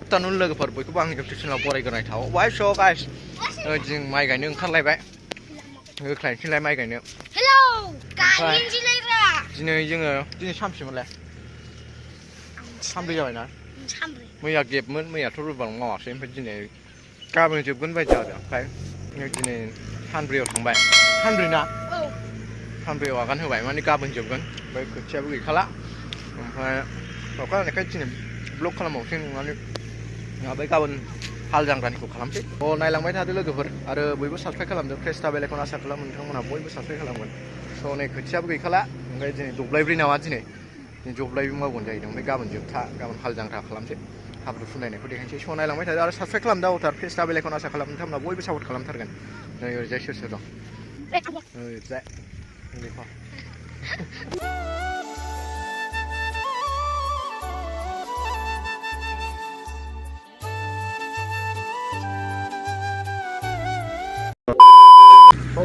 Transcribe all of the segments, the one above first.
afternoon लोगोफोर बयखौबो आंनि इउटुब चेनेलाव बरायग्रोनाय थाव वाइ स' गाइस जों माइ गायनो ओंखारलायबाय होख्लायनोसैलाय माइ गायनो हेलौ गायनोसैलायब्रा दिनै सानबेसेमोनलाय सानब्रै जाबायना मैया गेबमोन मैयाथ' रुबां मावासै ओमफ्राय दिनै गाबोन जोबगोन बायदि जादों ओमफ्राय दिनै सानब्रैयाव थांबाय सानब्रै ना सानब्रैयाव आगान होबाय माने गाबोन जोबगोन ओमफ्राय खोथियाबो गैखाला ओमफ्राय अखा हानायखाय दिनै ब्लग खालामबावसै नङानो ओमफ्राय गाबोन हाल जांख्रानिखौ खालामसै नायलांबाय थादो लोगोफोर आरो बयबो साबस्क्राइब खालामदो प्रेस दा बेल आइकन आसा खालामो नोंथांमोनहा बयबो साबस्क्राइब खालामगोन स' नै खोथियाबो गैखाला ओमफ्राय दिनै दब्लायब्रै नामा दिनै दब्लायब्रै मावगोन जाहैदों ओमफ्राय गाबोन जोबथा गाबोन हाल जांख्रा खालामसै हाब्रु फुनलायनायखौ देखायनोसै स' नायलांबाय थादो आरो साबस्क्राइब खालामदा अथार प्रेस दा बेल आइकन आसा खालामो नोंथांमोनहा बयबो सापर्ट खालामथारगोन नै ओरैजाय सोर सोर दं ओरैजाय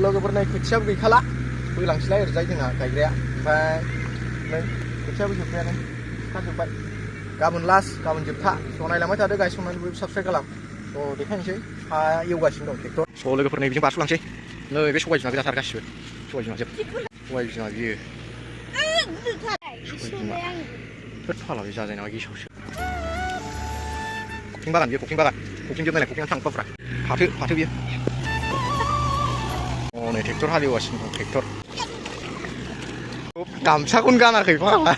लोगोफोर नै खोथियाबो गैखाला बोलांसैलाय ओरैजाय जोंहा गायग्राया ओमफ्राय नै खोथियाबो जोब्बायानो जोब्बाय गाबोन लास्ट गाबोन जोबथा स' नायलांबाय थादो गायसंनानै बयबो साबस्क्राइब खालाम स' देखायनोसै हा एवगासिनो दं ट्रेक्टर स' लोगोफोर नै बिजों बारस'लांसै नै बे सबाय बिमा गोजाथार गासिबो सबाय बिमा बियो सबाय बिमा होद फाला बे जाजाय नामा गेसावसो ककिं बागान बियो ककिं जोबनायलाय ककिंआव थांफाफ्रा फाथो बियो नै ट्रेक्टर हालेवगासिनो दं ट्रेक्टर गामसाखौनो गानाखै फाग्ला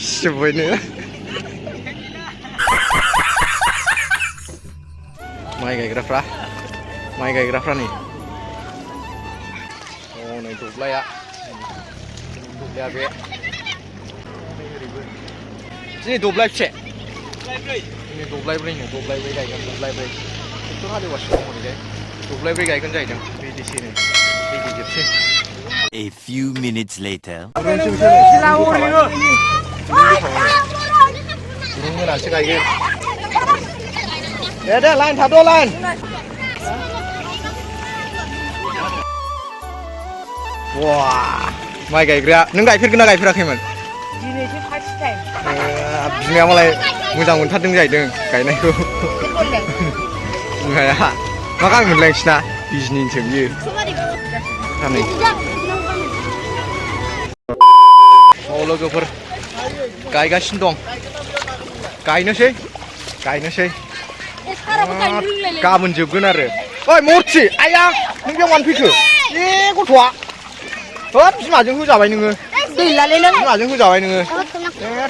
सिबबायनो माइ गायग्राफ्रा नै नै दब्लाया बे दिनै दब्लायसे दिनै दब्लायब्रै गायगोन दब्लायब्रै ट्रेक्टर हालेवगासिनो दं ओरैजाय दब्लायब्रै गायगोन जाहैदों बिदिसै जोबसै A few minutes later. मोनासो गायगोन दे लाइन थाद' लाइन वा माइ गायग्राया नों गायफेरगोन ना गायफेराखैमोन दिनैसो फार्स्ट टाइम बिमाया मालाय मोजां मोनथारदों जाहैदों गायनायखौ बिमाया मा गामि मोनलाय नोंसिना बिजनिसो बियो लोगोफोर गायगासिनो दं गायनोसै गाबोन जोबगोन आरो ओइ मरथि आया नों बेयाव मानो फैखो ए गथ'आ होद बिमाजों होजाबाय नोङो बिमाजों होजाबाय नोङो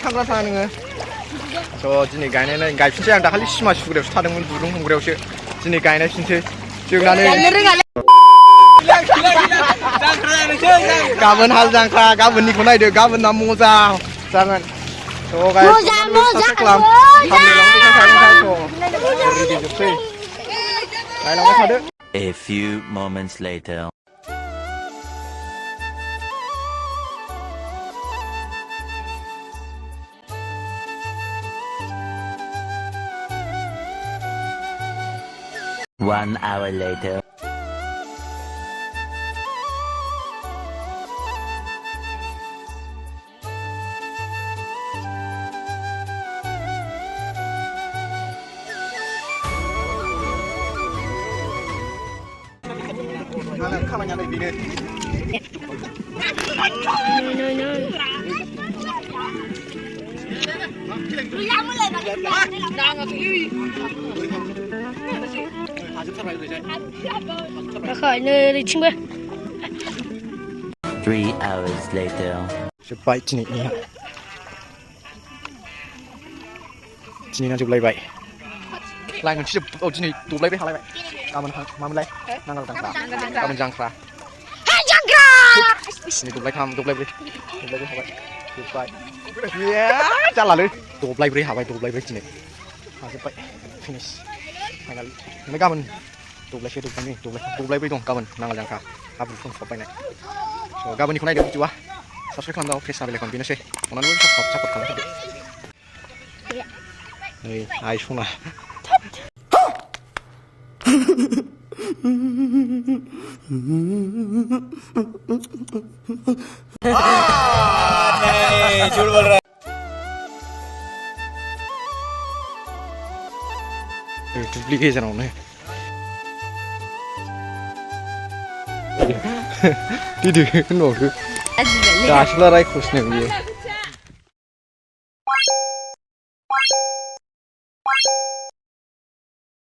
थांग्रा थाङा नोङो स' दिनै गायफिनसै आं दाखालि सिमा सुग्रायावसो थादोंमोन दुरुं हमग्रायावसो दिनै गायनायफिनसै जोंनानै गाबोन हाल जांख्रा गाबोननिखौ नायदो गाबोनना मजा जागोन A few moments later. One hour later. खामानियालाय बेनो नैथिंबो 3 hours later. जोब्बाय दिनैना जोबलायबाय लाइन मोनसे दिनै दब्लायब्रै हालायबाय गाबोन मामोनलाय नांगाल जांख्रा गाबोन जांख्रा दिनै दब्लायब्रै हाबाय जोब्बाय जालालै दब्लायब्रै हाबाय दिनै हाजोब्बाय फिनिश फाइनालि ओमफ्राय गाबोन दब्लायब्रै दं गाबोन नांगाल जांख्रा हाब्रु फुनफबबायनाय स' गाबोननिखौ नायदो भिडिअआ साबस्क्राइब खालामदो प्रेस दा बेल आइकन बेनोसै अननानै सापर्ट खालामथारदो नै आइ सना नहीं झूठ बोल रहा है दुब्लि गेजेरावनो गिदिर होनबावदो दासो रायख'सिनो बियो